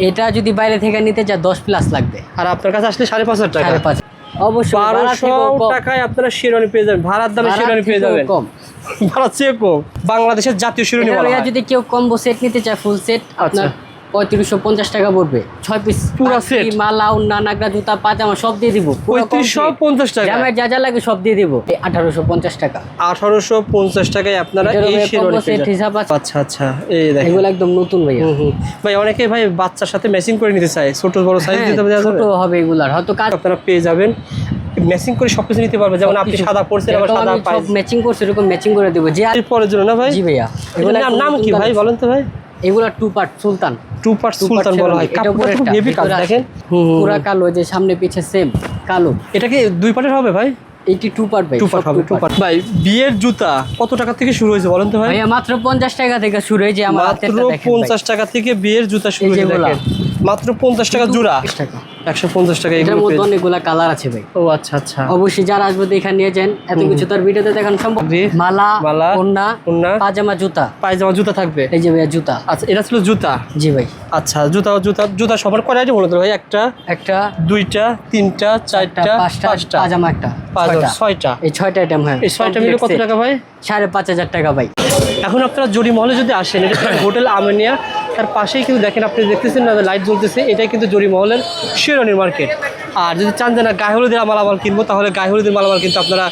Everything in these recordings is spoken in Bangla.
এটা যদি বাইরে থেকে নিতে যা 10+ লাগবে। আর আপনার কাছে আসলে 5,500 টাকা। 5,500 অবশ্যই 1200 টাকায় আপনারা শেরওয়ানি পেয়ে যাবেন, ভাড়ার দামে শেরওয়ানি পেয়ে যাবেন। কম ভাড়া চেয়ে কম, বাংলাদেশের জাতীয় শিরোনাম বলা হয়। যদি কেউ কম্বো সেট নিতে চায় ফুল সেট আপনার 3550 টাকা পড়বে। 6 পিস পুরো সেট, মালা, ওন্না, নাগরা, জুতা, পাজামা সব দিয়ে দিব। 3550 টাকা। জামার যা যা লাগে সব দিয়ে দিব। 1850 টাকা। 1850 টাকায় আপনারা এই শিরোনাম সেট হিসাব আছে। আচ্ছা আচ্ছা, এই দেখেন এগুলো একদম নতুন ভাইয়া। ভাই অনেকে ভাই বাচ্চার সাথে ম্যাচিং করে নিতে চায়, ছোট বড় সাইজ দিতে হবে, ছোট হবে এগুলার হয়তো কাজ আপনারা পেয়ে যাবেন। ম্যাচিং করে সবকিছু নিতে পারবে, যেমন আপনি সাদা পরছেন আবার সাদা পাই ম্যাচিং করছে, এরকম ম্যাচিং করে দেব। যে আর পরের জন্য না ভাই? জি ভাইয়া। এগুলোর নাম কি ভাই বলেন তো ভাই? এগুলা 2 পার্ট সুলতান। 2 পার্ট সুলতান বলা হয়। কাপড়টা খুব হেভি কাজ দেখেন, পুরা কালো, যে সামনে পিছে সেম কালো। এটা কি 2 পার্টের হবে ভাই? এইটি 2 পার্ট ভাই। 2 পার্ট হবে, 2 পার্ট। ভাই বিয়ের জুতা কত টাকা থেকে শুরু হয়েছে বলেন তো ভাই? ভাইয়া মাত্র 50 টাকা থেকে শুরু হয়েছে। আমার হাতেরটা দেখেন ভাই, 50 টাকা থেকে বিয়ের জুতা শুরু হয়েছে দেখেন। মাত্র 50 টাকা জোড়া, 150 টাকা। এটার মধ্যে অনেকগুলা কালার আছে ভাই। ও আচ্ছা আচ্ছা, অবশ্যই যারা আসবে দেখে নিয়ে যান। এত কিছু তার ভিডিওতে দেখানো সম্ভব। মালা, ওন্না, পাজামা, জুতা। পায়জামা জুতা থাকবে। এই যে ভাইয়া জুতা। আচ্ছা, এটা ছিল জুতা। জি ভাই। আচ্ছা, জুতা সবার কয় আইটেম বলতো ভাই? একটা, দুইটা, তিনটা, চারটা, পাঁচটা, পাজামা একটা, ছয়টা। এই 6টা আইটেম। হ্যাঁ, এই 6টা মিলে কত টাকা ভাই? 5,500 টাকা ভাই। এখন আপনারা জরি মহলে যদি আসেন, এটা হোটেল আমিনিয়া, তার পাশেই কিন্তু দেখেন, আপনি দেখতেছেন না লাইট জ্বলতেছে, এটাই কিন্তু জরি মহলের শেরওয়ানির মার্কেট। আর যদি চান যে না গায়ে হলুদের মালামাল কিনবো, তাহলে গায়ে হলুদের মালামাল কিন্তু আপনারা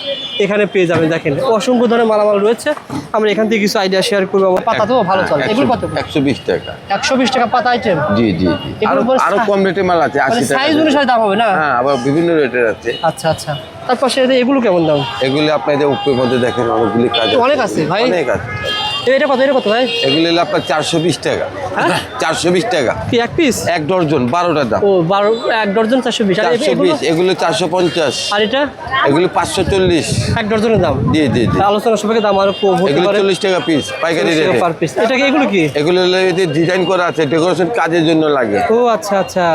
এখানে পেয়ে যাবেন। দেখেন অসংখ্য ধরনের মালামাল রয়েছে, আমরা এখান থেকে কিছু আইডিয়া শেয়ার করবো। পাতা তো ভালো চলে। এগুলো কত? 120 টাকা। 120 টাকা পাতা আইটেম? জি জি, আরো কম রেটের মাল আছে, 80 টাকা। সাইজ অনুসারে দাম হবে না? হ্যাঁ, আবার বিভিন্ন রেটের আছে। আচ্ছা আচ্ছা। তারপর এগুলো কেমন দাম? এগুলি আপনার যে উপরের মধ্যে দেখেন অনেকগুলি কাজ অনেক আছে ভাই, অনেক আছে। এটা কত ভাই? এগুলি হলো আপনার 420 টাকা। 420 টাকা কি এক পিস? এক ডজন, 12টা দাম। ও 12, এক ডজন 420। 420, এগুলো 450। আর এটা? এগুলি 540 এক ডজনের দাম। জি জি জি। আলোচনা সবাইকে দাম আরো কম হতে এগুলো পারে। 40 টাকা পিস, পাইকারি রেটে পার পিস। এটা কি, এগুলো কি? এগুলো হলো এতে ডিজাইন করা আছে, ডেকোরেশন কাজের জন্য লাগে। ও আচ্ছা আচ্ছা।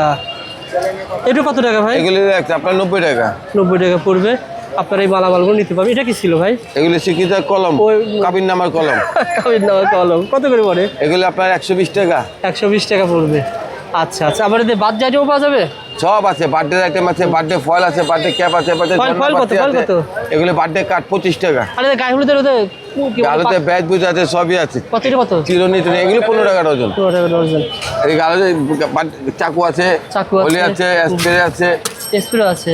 এটা কত টাকা ভাই? এগুলি আপনার 90 টাকা। 90 টাকা পড়বে। আপনারা এই মালামালগুলো নিতে পারবেন। এটা কি ছিল ভাই? এগুলি শিক্ষিত কলম, কাবিন নামার কলম। কাবিন নামার কলম কত করে পড়ে? এগুলি আপনার 120 টাকা। 120 টাকা পড়বে। আচ্ছা আচ্ছা। আবার এতে বাদ আইটেমও পাওয়া যাবে? সব আছে, বার্থডে আইটেম আছে, বার্থডে ফয়েল আছে, বার্থডে ক্যাপ আছে, ফয়েল কত? এগুলো বার্থডে কার্ড 25 টাকা। আরে গায়ে হলুদের গালুতে ব্যাজ বুঝ আছে, সবই আছে। কত? চিরুনি এগুলো 15 টাকা ডজন। 15 টাকা ডজন। এই গালুতে চাকু আছে, ওলি আছে, স্প্রে আছে,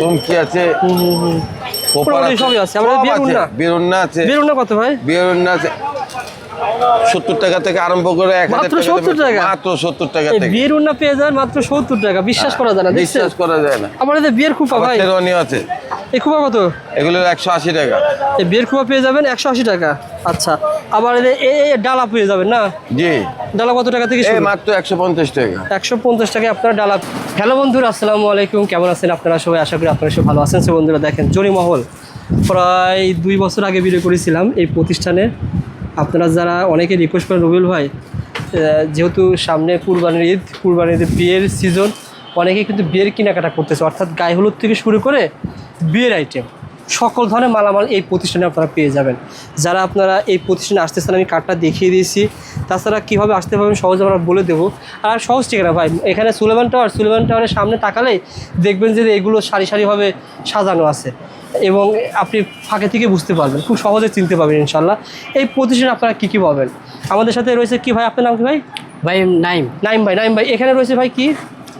চুমকি আছে, সবই আছে। আমরা বেরুন্না আছে। বেরুন্না কত ভাই? বেরুন্না আছে 70 টাকা থেকে আরম্ভ করে 1000 টাকা। 70 টাকা? মাত্র 70 টাকা থেকে বিয়ের উন্না পেয়ে যান মাত্র 70 টাকা। বিশ্বাস করা যায় না। বিশ্বাস করা যায় না। আমার এতে বিয়ের খুপা ভাই। শেরওয়ানি আছে। এই খুপা কত? এগুলো 180 টাকা। এই বিয়ের খুপা পেয়ে যাবেন 180 টাকা। আচ্ছা। আবার এই ডালা পেয়ে যাবেন না? জি। ডালা কত টাকা থেকে শুরু? মাত্র 150 টাকা। 150 টাকায় আপনারা ডালা। হ্যালো বন্ধুরা, আসসালামু আলাইকুম। কেমন আছেন আপনারা সবাই? আশা করি আপনারা সব ভালো আছেন। সে বন্ধুরা দেখেন, জরি মহল প্রায় 2 বছর আগে ভিডিও করেছিলাম এই প্রতিষ্ঠানে। আপনারা যারা অনেকে রিকোয়েস্ট করেন, রবিউল ভাই যেহেতু সামনে কুরবানির বিয়ের সিজন, অনেকে কিন্তু বিয়ের কেনাকাটা করতেছে, অর্থাৎ গায়ে হলুদ থেকে শুরু করে বিয়ের আইটেম সকল ধরনের মালামাল এই প্রতিষ্ঠানে আপনারা পেয়ে যাবেন। যারা আপনারা এই প্রতিষ্ঠানে আসতেছেন, আমি কার্ডটা দেখিয়ে দিয়েছি। তাছাড়া কীভাবে আসতে পারবেন সহজে আমরা বলে দেবো। আর সহজ ঠিকানা ভাই, এখানে সুলেমান টাওয়ারের সামনে তাকালেই দেখবেন যে এগুলো সারি সারিভাবে সাজানো আছে, এবং আপনি ফাঁকে থেকে বুঝতে পারবেন, খুব সহজে চিনতে পারবেন ইনশাল্লাহ। এই প্রতিষ্ঠানে আপনারা কী কী পাবেন? আমাদের সাথে রয়েছে কি ভাই, আপনার নাম কি ভাই? ভাই নাইম ভাই। এখানে রয়েছে ভাই কি?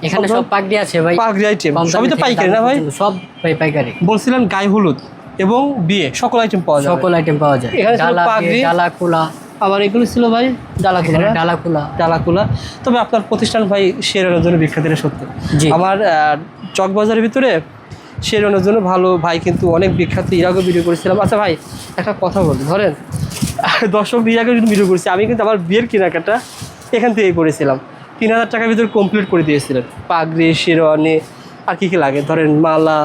এখানে সব পাগড়ি আছে ভাই। পাগড়ি আইটেম সবই তো পাইকারি না ভাই? সব ভাই পাইকারি। বলছিলেন গায়ে হলুদ এবং বিয়ে সকল আইটেম পাওয়া যায়। সকল আইটেম পাওয়া যায়। এখানে ছিল পাগড়ি, ডালা কুলা। আবার এগুলো ছিল ভাই ডালা কুলা। তবে আপনার প্রতিষ্ঠান ভাই শেরওয়ানির জন্য বিখ্যাত, এটা সত্য। আমার চকবাজারের ভিতরে শেরওয়ানির জন্য ভালো ভাই কিন্তু অনেক বিখ্যাত, এর আগে ভিডিও করেছিলাম। আচ্ছা ভাই, একটা কথা বলি, ধরেন দর্শক এর আগে ভিডিও করেছি, আমি কিন্তু আমার বিয়ের কেনাকাটা এখান থেকে করেছিলাম। 3000 টাকার ভিতরে কমপ্লিট করে দিয়েছিলেন। পাগড়ি, শেরওয়ানি আর কী কী লাগে, ধরেন মালা,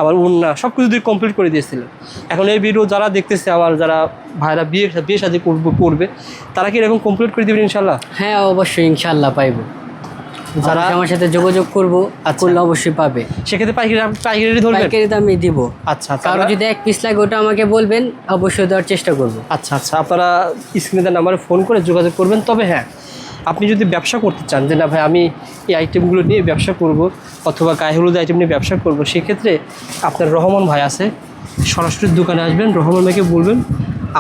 আবার উন্না, সব কিছু দিয়ে কমপ্লিট করে দিয়েছিলেন। এখন এই ভিডিও যারা দেখতেছে, আবার যারা ভাইরা বিয়ে শাদী করবে, তারা কি এরকম কমপ্লিট করে দেবেন ইনশাল্লাহ? হ্যাঁ অবশ্যই ইনশাল্লাহ পাইবো। যারা আমার সাথে যোগাযোগ করবো করলে অবশ্যই পাবে। সেক্ষেত্রে পাইকারি দামে দিব। আচ্ছা আচ্ছা। কারো যদি এক পিস লাগে ওটা আমাকে বলবেন, অবশ্যই দেওয়ার চেষ্টা করবো। আচ্ছা আচ্ছা। আপনারা স্ক্রিনে নাম্বারে ফোন করে যোগাযোগ করবেন। তবে হ্যাঁ, আপনি যদি ব্যবসা করতে চান যে না ভাই আমি এই আইটেমগুলো নিয়ে ব্যবসা করব অথবা গায়ে হলুদ আইটেম নিয়ে ব্যবসা করব, সেক্ষেত্রে আপনার রহমান ভাই আছে, সরাসরি দোকানে আসবেন, রহমান ভাইকে বলবেন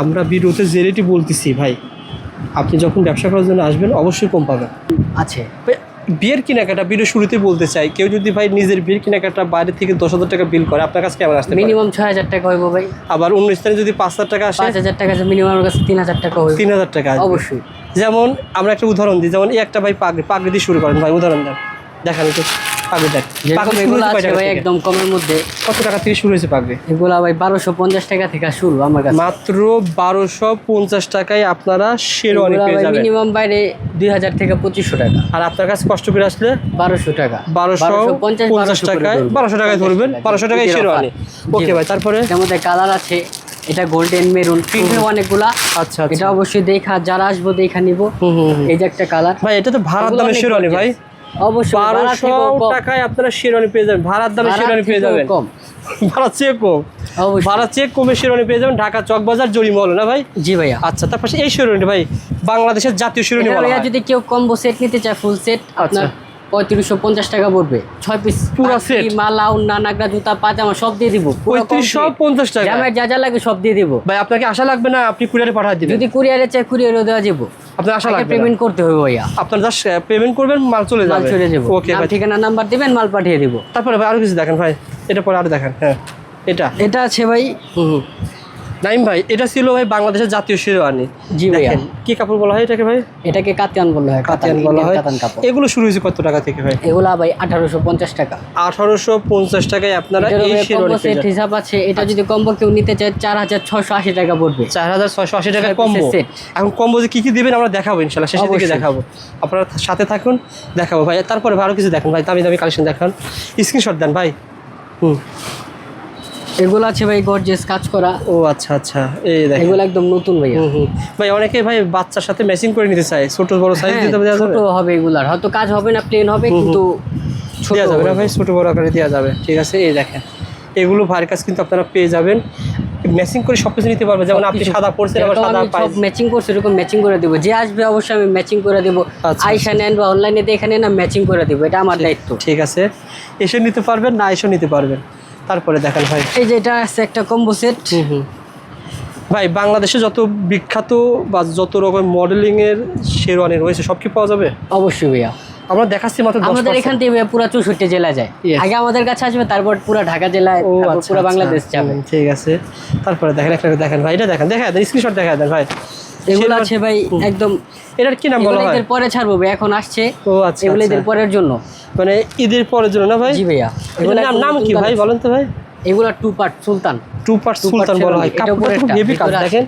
আমরা ভিডিওতে যে রেটই বলতেছি ভাই, আপনি যখন ব্যবসা করার জন্য আসবেন অবশ্যই কম পাবেন। আছে ভাই বিয়ের কেনাকাটা ভিডিও শুরুতে বলতে চাই, কেউ যদি ভাই নিজের বিয়ের কেনাকাটা বাইরে থেকে 10,000 টাকা বিল করে আপনার কাছে কেমন আসতে পারে? মিনিমাম 6,000 টাকা হইব ভাই। আবার অন্য স্থানে যদি 5,000 টাকা আসে, 5,000 টাকা আছে, মিনিমাম আমার কাছে 3,000 টাকা হইব। 3,000 টাকা আসবে। অবশ্যই। যেমন আমরা একটা উদাহরণ দিই, যেমন এই একটা ভাই পাগড়ি দিয়ে শুরু করেন ভাই, উদাহরণ দেন, দেখান একটু পাগড়ি দেখ। যেরকম এগুলো আছে ভাই একদম কমের মধ্যে। কত টাকা থেকে শুরু হয়েছে পাগড়ি? এগুলা ভাই 1250 টাকা থেকে শুরু আমার কাছে। মাত্র 1250 টাকায় আপনারা শেরওয়ানি পেয়ে যাবেন। মিনিমাম বাইরে 2,000 থেকে 2,500 টাকা। আর আপনার কাছে কষ্ট করে আসলে 1200 টাকা, 1250 টাকায়, 1200 টাকায় ধরবেন, 1200 টাকায় শেরওয়ানি। ওকে ভাই, তারপরে এর মধ্যে কালার আছে, এটা গোল্ডেন মেরুন প্রিন্টের অনেকগুলা। আচ্ছা, এটা অবশ্যই দেখা, যারা আসবো দেখা নিব। এই যে একটা কালার ভাই, এটা তো ভাড়ার দামে শেরওয়ানি ভাই। অবশ্যই 1200 টাকায় আপনারা শেরওয়ানি পেয়ে যাবেন, ভাড়ার দামে শেরওয়ানি পেয়ে যাবেন। কম ভাড়া চেয়ে কম, ভাড়া চেয়ে কমে শেরওয়ানি পেয়ে যাবেন ঢাকা চকবাজার জরিমহল না ভাই? জি ভাইয়া। আচ্ছা, তারপর এই শেরওয়ানি ভাই বাংলাদেশের জাতীয় শেরওয়ানি বলা হয়। যদি কেউ কম্বো সেট নিতে চায় ফুল সেট, আপনার 3550 টাকা পড়বে। 6 পিস পুরো সেট, মালা, উন্না, নাগরা, জুতা, পাজামা সব দিয়ে দিব। 3550 টাকা জামার যা যা লাগে সব দিয়ে দিব ভাই। আপনাকে আশা লাগবে না, আপনি কুরিয়ারে পাঠিয়ে দিবেন। যদি কুরিয়ারে চাই কুরিয়ারও দেওয়া যাব। আপনার আশা লাগবে, পেমেন্ট করতে হবে ভাইয়া। আপনার জাস্ট পেমেন্ট করবেন, মাল চলে যাবে। মাল চলে যাবে। ওকে ভাই, ঠিকানা নাম্বার দিবেন, মাল পাঠিয়ে দিব। তারপরে ভাই আরো কিছু দেখেন ভাই, এটা পরে আরো দেখেন। হ্যাঁ, এটা আছে ভাই। নাইম ভাই, এটা ছিল ভাই বাংলাদেশের জাতীয় শেরওয়ানি। জি ভাইয়া। কি কাপড় বলা হয় এটাকে ভাই? এটাকে কাতান বলা হয়। কাতান বলা হয়। কাতান কাপড়। এগুলো শুরু হয়েছে কত টাকা থেকে ভাই? এগুলা ভাই 1850 টাকা। 1850 টাকায় আপনারা এই শেরওয়ানি সেট হিসাব আছে। এটা যদি কম্বো কেউ নিতে চায় 4,680 টাকা পড়বে। 4,680 টাকা কম্বো। এখন কম্বো যে কি কি দিবেন আমরা দেখাবো ইনশাআল্লাহ, শেষের দিকে দেখাবো। আপনারা সাথে থাকুন, দেখাবো ভাই। তারপরে আরো কিছু দেখেন ভাই, দামি দামি কালেকশন দেখান, স্ক্রিনশট দেন ভাই। এগুলো আছে ভাই গর্জিয়াস কাজ করা। ও আচ্ছা আচ্ছা, এই দেখেন এগুলো একদম নতুন ভাইয়া। ভাই অনেকে ভাই বাচ্চার সাথে ম্যাচিং করে নিতে চায়, ছোট বড় সাইজ দিতে হবে। ছোট হবে এগুলার, হয়তো কাজ হবে না, প্লেন হবে, কিন্তু ছোট দেওয়া যাবে না ভাই, ছোট বড় আকারে দেওয়া যাবে। ঠিক আছে, এই দেখেন এগুলো ভাইয়ের কাছে কিন্তু আপনারা পেয়ে যাবেন, ম্যাচিং করে সব কিছু নিতে পারবেন। যেমন আপনি সাদা পরছেন, আবার সাদা পাই ম্যাচিং করছে, এরকম ম্যাচিং করে দেবো। যে আসবে অবশ্যই আমি ম্যাচিং করে দেবো। আইসা নেন বা অনলাইনে দেখে নেন, ম্যাচিং করে দেবো, এটা আমার দায়িত্ব। ঠিক আছে, এসে নিতে পারবেন, না এসে নিতে পারবেন। তারপরে দেখেন ভাই, এই যে এটা আছে একটা কম্বো সেট। ভাই বাংলাদেশে যত বিখ্যাত বা যত রকম মডেলিং এর শেরওয়ানি রয়েছে সব কি পাওয়া যাবে? অবশ্যই ভাইয়া। আমরা দেখাচ্ছি মাত্র 10%। আমাদের এখান থেকে পুরো 64 জেলা যায়। আগে আমাদের কাছে আসবে, তারপর পুরো ঢাকা জেলায়, তারপর পুরো বাংলাদেশ যাবে। ঠিক আছে, তারপরে দেখেন একটা দেখেন ভাই, এটা দেখেন, দেখা দেন স্ক্রিনশট দেখা দেন ভাই। এগুলো আছে ভাই একদম। এটার কি নাম বলা হয়? ঈদের পরে ছাড়বো ভাই, এখন আসছে। ও আচ্ছা, এগুলো ঈদের পরের জন্য, মানে ঈদের পরের জন্য না ভাই? জি ভাইয়া। এগুলোর নাম কি ভাই বলেন তো ভাই? এগুলো 2 পার্ট সুলতান। 2 পার্ট সুলতান বলা হয়। কাপড়টা খুব হেভি কাজ, দেখেন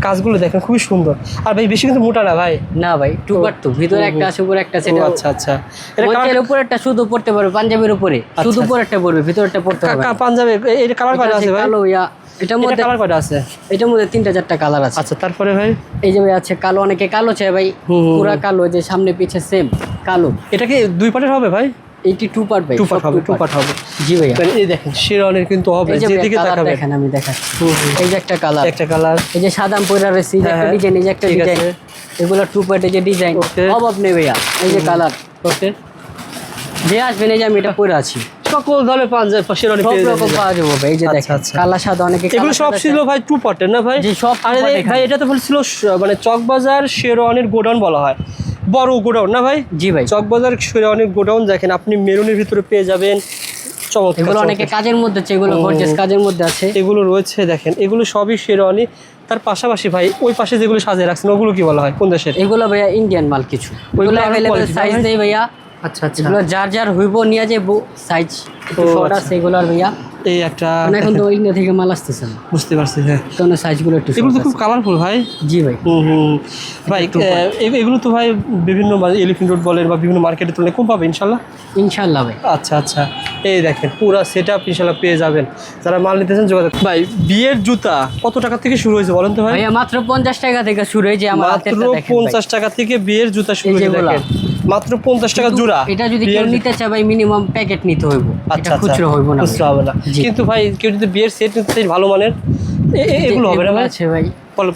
কাজগুলো দেখেন খুবই সুন্দর। আর ভাই বেশি কিন্তু মোটা না ভাই। না ভাই, 2 পার্ট তো, ভিতরে একটা আছে, উপরে একটা আছে। আচ্ছা আচ্ছা, এটা কালার উপরেরটা শুধু পড়তে পারবে, পাঞ্জাবির উপরে শুধু উপরেরটা পড়বে, ভিতরটা পড়তে হবে না। পাঞ্জাবি এর কালার কয়টা আছে ভাই? কালো ইয়া, এটার মধ্যে কালার কয়টা আছে? এটার মধ্যে 3-4টা কালার আছে। আচ্ছা, তারপরে ভাই এই যে ভাই আছে কালো, অনেকে কালো চায় ভাই, পুরা কালো, যে সামনে পিছে সেম কালো। এটা কি 2 পার্টের হবে ভাই? এইটি 2 পার্ট ভাই। 2 পার্ট হবে, 2 পার্ট হবে। জি ভাইয়া। এই দেখেন শেরওয়ানির কিন্তু হবে, যেদিকে তাকাবেন দেখেন আমি দেখাচ্ছি। এই যে একটা কালার, একটা কালার, এই যে সাদা পয়রা রয়েছে, এই যে একটা ডিজাইন, এই যে একটা ডিজাইন। এগুলো 2 পার্ট, এই যে ডিজাইন অভাব নেই ভাইয়া। এই যে কালার, ওকে, যে আসবেন এই যে আমি এটা পরে আছি, সকল ধরনের পাঞ্জাবি শেরওয়ানি সব পেয়ে যাবেন। রকম পাওয়া যাবে ভাই। এই যে দেখেন কালা সাদা, অনেকে এগুলো সব ছিল ভাই 2 পার্টের না ভাই? জি সব। আরে ভাই এটা তো বলছিল মানে চকবাজার শেরওয়ানির গোডাউন বলা হয়, বড় গোডাউন না ভাই? জি ভাই। চকবাজার শেরওয়ানির গোডাউন দেখেন, আপনি মেরুনের ভিতরে পেয়ে যাবেন চমৎকার। এগুলো অনেকে কাজের মধ্যে আছে, এগুলো গর্জিয়াস কাজের মধ্যে আছে। এগুলো রয়েছে দেখেন, এগুলো সবই শেরওয়ানি। তার পাশাপাশি ভাই ওই পাশে যেগুলো সাজিয়ে রাখছেন ওগুলো কি বলা হয়, কোন দেশের? এগুলো ভাইয়া ইন্ডিয়ান মাল কিছু। ওইগুলো अवेलेबल সাইজ নেই ভাইয়া। আচ্ছা আচ্ছা, এগুলো যার যার হইব নিয়ে যাবো, সাইজ শর্ট আছে এগুলোর ভাইয়া। এই একটা এখন তো ইন্ডিয়া থেকে মাল আসতেছে না, বুঝতে পারছি। হ্যাঁ, কারণ সাইজগুলো একটু এগুলো তো খুব কালারফুল ভাই। জি ভাই। ভাই এগুলো তো ভাই বিভিন্ন এলিফ্যান্ট রোড বলেন বা বিভিন্ন মার্কেটের তুলনায় কম পাবে ইনশাল্লাহ। ইনশাল্লাহ ভাই। আচ্ছা আচ্ছা, এই দেখেন পুরো সেট আপ ইনশাল্লাহ পেয়ে যাবেন। যারা মাল নিতেছেন যোগাযোগ। ভাই বিয়ের জুতা কত টাকা থেকে শুরু হয়েছে বলেন তো ভাই? ভাইয়া মাত্র 50 টাকা থেকে শুরু হয়েছে আমার হাতে। মাত্র 50 টাকা থেকে বিয়ের জুতা শুরু হয়েছে দেখেন, মাত্র 50 টাকা জোড়া। এটা যদি কেউ নিতে চায় ভাই মিনিমাম প্যাকেট নিতে হইব, আচ্ছা এটা খুচরো হইব না, খুচরো হবে না। কিন্তু ভাই কেউ যদি বিয়ের সেট নিতে চায় ভালো মানের, এগুলো হবে না ভাই? আছে ভাই,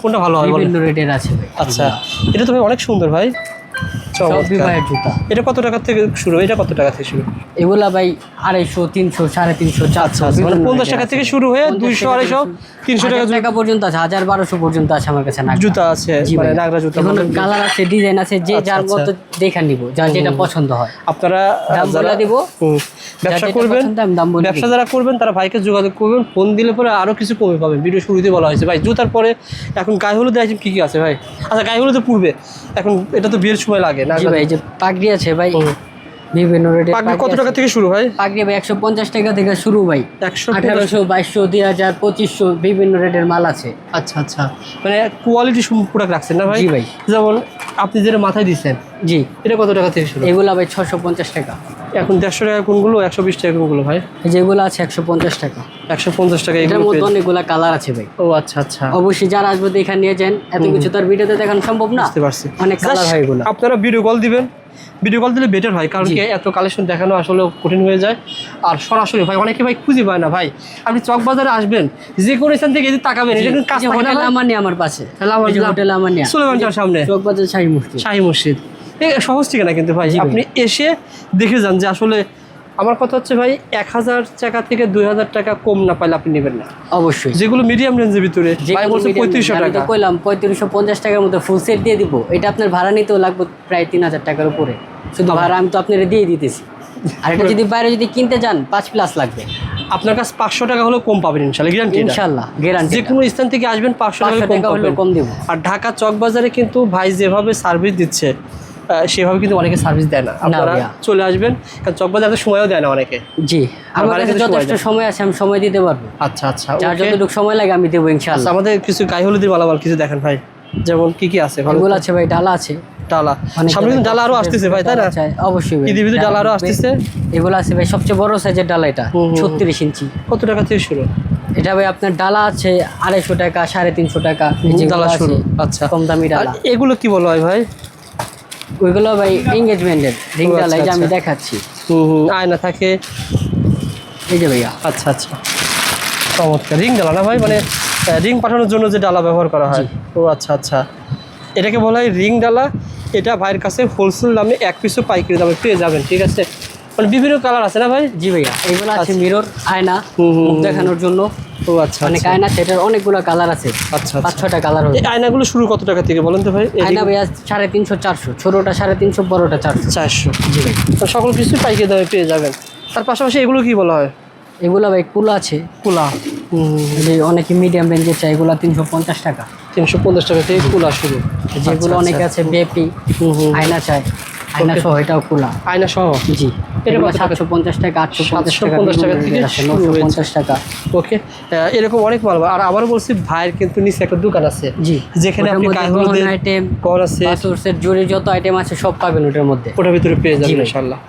কোনটা ভালো হবে? বিভিন্ন রেটের আছে ভাই। আচ্ছা, এটা তো ভাই অনেক সুন্দর ভাই। সব চমৎকার। বিবাহের জুতা। এটা কত টাকা থেকে শুরু? এটা কত টাকা থেকে শুরু? এগুলা ভাই 250, 300, 350, 400, মানে বিভিন্ন 50 rate টাকা আছে। থেকে শুরু হয়ে 50 200, টাকা 250, 300 টাকা 1000 টাকা পর্যন্ত আছে, 1000, 1200 পর্যন্ত আছে আমার কাছে নাগরা। জুতা আছে, জি মানে ভাই। নাগরা জুতা এখন বলেন। কালার আছে, ডিজাইন আছে, যে আচ্ছা, যার আচ্ছা। মতো দেখা নিব, যার যেটা পছন্দ হয়। আপনারা দাম বলে যারা দিব। ব্যবসা যেটা করবেন, পছন্দ আমি দাম বলে ব্যবসা দিব। যারা করবেন তারা ভাইকে যোগাযোগ করবেন, ফোন দিলে পরে আরো কিছু কমে পাবেন। ভিডিও শুরুতে বলা হয়েছে ভাই জুতার পরে এখন গায়ে হলুদ আইটেম কি কি আছে ভাই? আচ্ছা গায়ে হলুদের পূর্বে এখন এটা তো বিয়ের সময় লাগে না? জি ভাই, এই যে পাগড়ি আছে ভাই, হুম। বিভিন্ন রেটের পাগড়ি কত টাকা থেকে শুরু হয়? পাগড়ি ভাই 150 টাকা থেকে শুরু ভাই, 150 1800, 2200, 2000, 2500 বিভিন্ন রেটের মাল আছে। আচ্ছা আচ্ছা, মানে কোয়ালিটি প্রোডাক্ট রাখছেন না ভাই? জি ভাই। যেমন আপনি যেটা মাথায় দিচ্ছেন জি, এটা কত টাকা থেকে শুরু? এগুলা ভাই 650 টাকা। এখন 150 টাকা কোনগুলো, 120 টাকা কোনগুলো ভাই? যেগুলো আছে 150 টাকা। 150 টাকা এটার এগুলো মধ্যে পেয়ে- অনেকগুলা কালার আছে ভাই। ও আচ্ছা আচ্ছা, অবশ্যই যারা আসবে দেখে নিয়ে যান, এত কিছু তার ভিডিওতে দেখানো সম্ভব না। বুঝতে পারছি। অনেক কালার হয় এগুলো। আপনারা ভিডিও কল দিবেন, ভিডিও কল দিলে বেটার হয়, কারণ জি। কি এত কালেকশন দেখানো আসলে কঠিন হয়ে যায়। আর সরাসরি ভাই অনেকে ভাই খুঁজে পায় না ভাই, আপনি চক বাজারে আসবেন, যে কোনো স্থান থেকে এদিকে তাকাবেন, এটা কিন্তু কাজ থাকে না হোটেল ভাই? আমানিয়া আমার পাশে, লামানিয়া। হোটেল আমানিয়া সুলেমানটার সামনে চকবাজার শাহী মুফতি। শাহী মসজিদ, এই সহজ ঠিকানা কিন্তু ভাই। জি ভাই। আপনি এসে দেখে যান যে আসলে আমার কথা হচ্ছে ভাই 1000 টাকা থেকে 2000 টাকা কম না পাইলে আপনি নেবেন না। অবশ্যই যেগুলো মিডিয়াম রেঞ্জের ভিতরে যে ভাই কোনো বলছে medium 3500 আমি তো টাকা। কইলাম 3550 টাকার মধ্যে ফুল সেট দিয়ে দিব। এটা আপনার ভাড়া নিতেও লাগবে প্রায় 3000 টাকার উপরে, শুধু ভাড়া আমি তো আপনারা দিয়ে দিতেছি। আর এটা যদি বাইরে যদি কিনতে যান 5+ লাগবে। আপনার কাছে 500 টাকা হলেও কম পাবেন ইনশাআল্লাহ, গ্যারান্টি। ইনশাআল্লাহ গ্যারান্টি। যে কোনো স্থান থেকে আসবেন 500 টাকা 500 কম টাকা হলেও পাবেন। কম দিব। আর ঢাকা চক বাজারে কিন্তু ভাই যেভাবে সার্ভিস দিচ্ছে সেভাবে কিন্তু অনেকে সার্ভিস দেয় না। আপনারা ভাইয়া। চলে আসবেন, কারণ চক বাজারে সময়ও দেয় না অনেকে। জি, আমার ভাড়া কাছে কিন্তু সময় যথেষ্ট দেয়। সময় আছে, আমি সময় দিতে পারবো। আচ্ছা আচ্ছা, যার okay। যতটুকু সময় লাগে আমি দেবো আচ্ছা, ইনশাআল্লাহ। আমাদের কিছু গায়ে হলুদের মালামাল কিছু দেখেন ভাই, যেমন কি কি আছে ভালো? এগুলো আছে ভাই, ডালা আছে ডালা, অনেক সামনে কিন্তু ডালা আরো আসতেছে ভাই, তাই না? আচ্ছা, অবশ্যই ভাই। ঈদের ভিতরে ডালা আরো আসতেছে। এগুলো আছে ভাই, সবচেয়ে বড় সাইজের ডালা এটা, হুম, হুম, 36 ইঞ্চি। কত টাকা থেকে শুরু? এটা ভাই আপনার ডালা আছে 250 টাকা, 350 টাকা, এই যেগুলো ডালা আছে, শুরু, আচ্ছা। কম দামি আর ডালা। এগুলো কি বলা হয় ভাই? ওইগুলো ভাই এঙ্গেজমেন্টের রিং ও, ডালা, আচ্ছা, এই যে আমি আচ্ছা। দেখাচ্ছি, আয়না থাকে। এই যে ভাইয়া। আচ্ছা আচ্ছা, চমৎকার। রিং ডালা না ভাই, মানে রিং পাঠানোর জন্য যে ডালা ব্যবহার করা হয়। ও আচ্ছা আচ্ছা, এটাকে বলা হয় রিং ডালা। এটা ভাইয়ের কাছে হোলসেল দামে 1 পিসও পাইকারি দামে পেয়ে যাবেন, ঠিক আছে? মানে বিভিন্ন কালার আছে না ভাই? জি ভাইয়া, এগুলো আছে আচ্ছা। মিরর, আয়না, হুম, হুম, মুখ হুম। দেখানোর জন্য ও আচ্ছা অনেক আচ্ছা। আয়না আছে, এটার অনেকগুলো কালার আছে, আচ্ছা 5-6টা কালার হবে। এই আয়নাগুলো শুরু কত টাকা থেকে বলেন তো ভাই? আয়না ভাইয়া 350, 400, ছোটটা 350, বড়টা 400। 400। জি ভাই। তো সকল কিছু পাইকারি দামে পেয়ে যাবেন। তার পাশাপাশি এগুলো কি বলা হয়? এগুলো ভাই কুলা আছে, কুলা, এই যে অনেকে মিডিয়াম রেঞ্জের চাই, এগুলো 350 টাকা। 350 টাকা থেকে কুলা শুরু। যেগুলো আচ্ছা, অনেকে আচ্ছা। আছে বেপি, আয়না চাই, আয়না সহ, এটাও কুলা। আয়না সহ। জি, এটা এগুলো কত টাকা? 750 টাকা, 850 টাকা, 750 টাকা থেকে বিভিন্ন শুরু range আছে, হয়েছে। 950 টাকা। ওকে, এরকম অনেক মাল। আর আবারও বলছি, ভাইয়ের কিন্তু নিচে একটা দোকান আছে, জি, যেখানে ওটার আপনি মধ্যে গায়ে হলুদের আইটেম, কল আছে, বাসুরসের জুড়ি যত আইটেম আছে সব পাবেন ওটার মধ্যে। ওটার ভিতরে পেয়ে জি যাবেন ভাই। ইনশাআল্লাহ।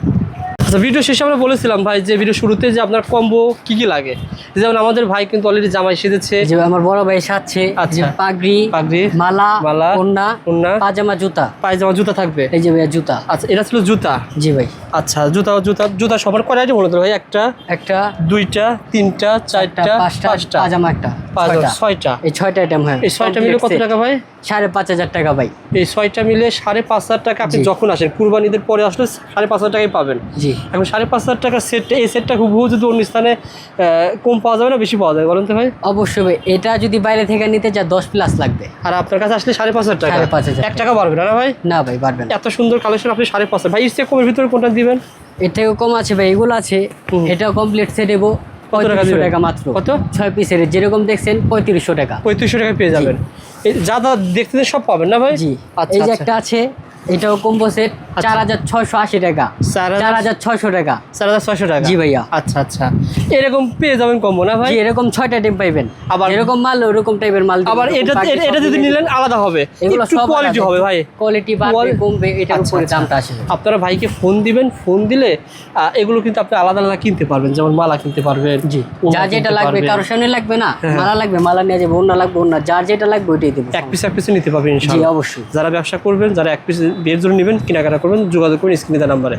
আচ্ছা, ভিডিও শেষে আমরা বলেছিলাম ভাই যে ভিডিও শুরুতে যে আপনার কম্বো কি কি লাগে। যেমন আমাদের ভাই কিন্তু অলরেডি জামাই সেজেছে। যে আমার বড় ভাই সাথে আচ্ছা। পাগড়ি, পাগড়ি, মালা, মালা, ওড়না, ওড়না, পাজামা, জুতা, পায়জামা, জুতা থাকবে। এই যে ভাইয়া জুতা। আচ্ছা, এটা ছিল জুতা। জি ভাই, আচ্ছা, জুতা জুতা জুতা সবার কয় আইটেম হলো তো ভাই? একটা, একটা, দুইটা, তিনটা, চারটা, পাঁচটা, পাজামা একটা, পাঁচটা, 6টা। ছয়টা। এই 6টা আইটেম হয়। এই 6টা মিলে কত টাকা ভাই? 5,500 টাকা ভাই। এই 6টা মিলে 5,500 টাকা। আপনি জি। যখন আসেন কুরবানিদের পরে আসলে 5,500 টাকাই পাবেন। জি, এখন 5,500 টাকার সেটটা, এই সেটটা হুবহু যদি অন্য স্থানে কম পাওয়া যাবে না বেশি পাওয়া যাবে বলেন তো ভাই? অবশ্যই ভাই, এটা যদি বাইরে থেকে নিতে যা 10+ লাগবে। আর আপনার কাছে আসলে 5,500 টাকা, 5,500 1 টাকা বাড়বে না না ভাই? না ভাই, পারবেন। এত সুন্দর কালেকশন আপনি 5,500। ভাই এর চেয়ে কমের ভিতরে কোনটা দিবেন? এর থেকেও কম আছে ভাই, এগুলো আছে, এটাও কমপ্লিট সেট দেবো কত টাকা 3500 দিবেন? টাকা মাত্র। কত? 6 পিসের, যেরকম দেখছেন 3500 টাকা। 3500 টাকায় পেয়ে যাবেন। এই যা যা দেখতে সব পাবেন না ভাই? জি, আচ্ছা এই যে আচ্ছা। একটা আছে, এটাও কম্বো সেট, 4,680 টাকা, 4,600 টাকা। 4,600 টাকা। জি ভাইয়া। আচ্ছা আচ্ছা, এরকম পেয়ে যাবেন কম্বো না ভাই? জি, এরকম 6টা আইটেম পাইবেন। আবার- এরকম মাল ওরকম টাইপের মাল। আবার এটা যদি নিলেন আলাদা হবে, এগুলো একটু সব কোয়ালিটি হবে ভাই। কোয়ালিটি বাড়বে কমবে, এটার আচ্ছা, উপরে আচ্ছা। দামটা আসবে। আপনারা ভাইকে ফোন দিবেন, ফোন দিলে এগুলো কিন্তু আপনি আলাদা আলাদা কিনতে পারবেন। যেমন মালা কিনতে পারবেন, জি, ওড়না যার যেটা কিনতে লাগবে, পারবেন। কারোর সামনে লাগবে না, হ্যাঁ। মালা লাগবে মালা নিয়ে যাবে, ওড়না লাগবে ওড়না, যার যেটা লাগবে ওইটাই দেবো। এক পিস নিতে পারবেন জি ইনশাআল্লাহ। অবশ্যই। যারা ব্যবসা করবেন, যারা এক পিস বিয়ের জন্য নেবেন, কেনাকাটা করবেন, যোগাযোগ করুন স্ক্রিনে দেওয়া নাম্বারে।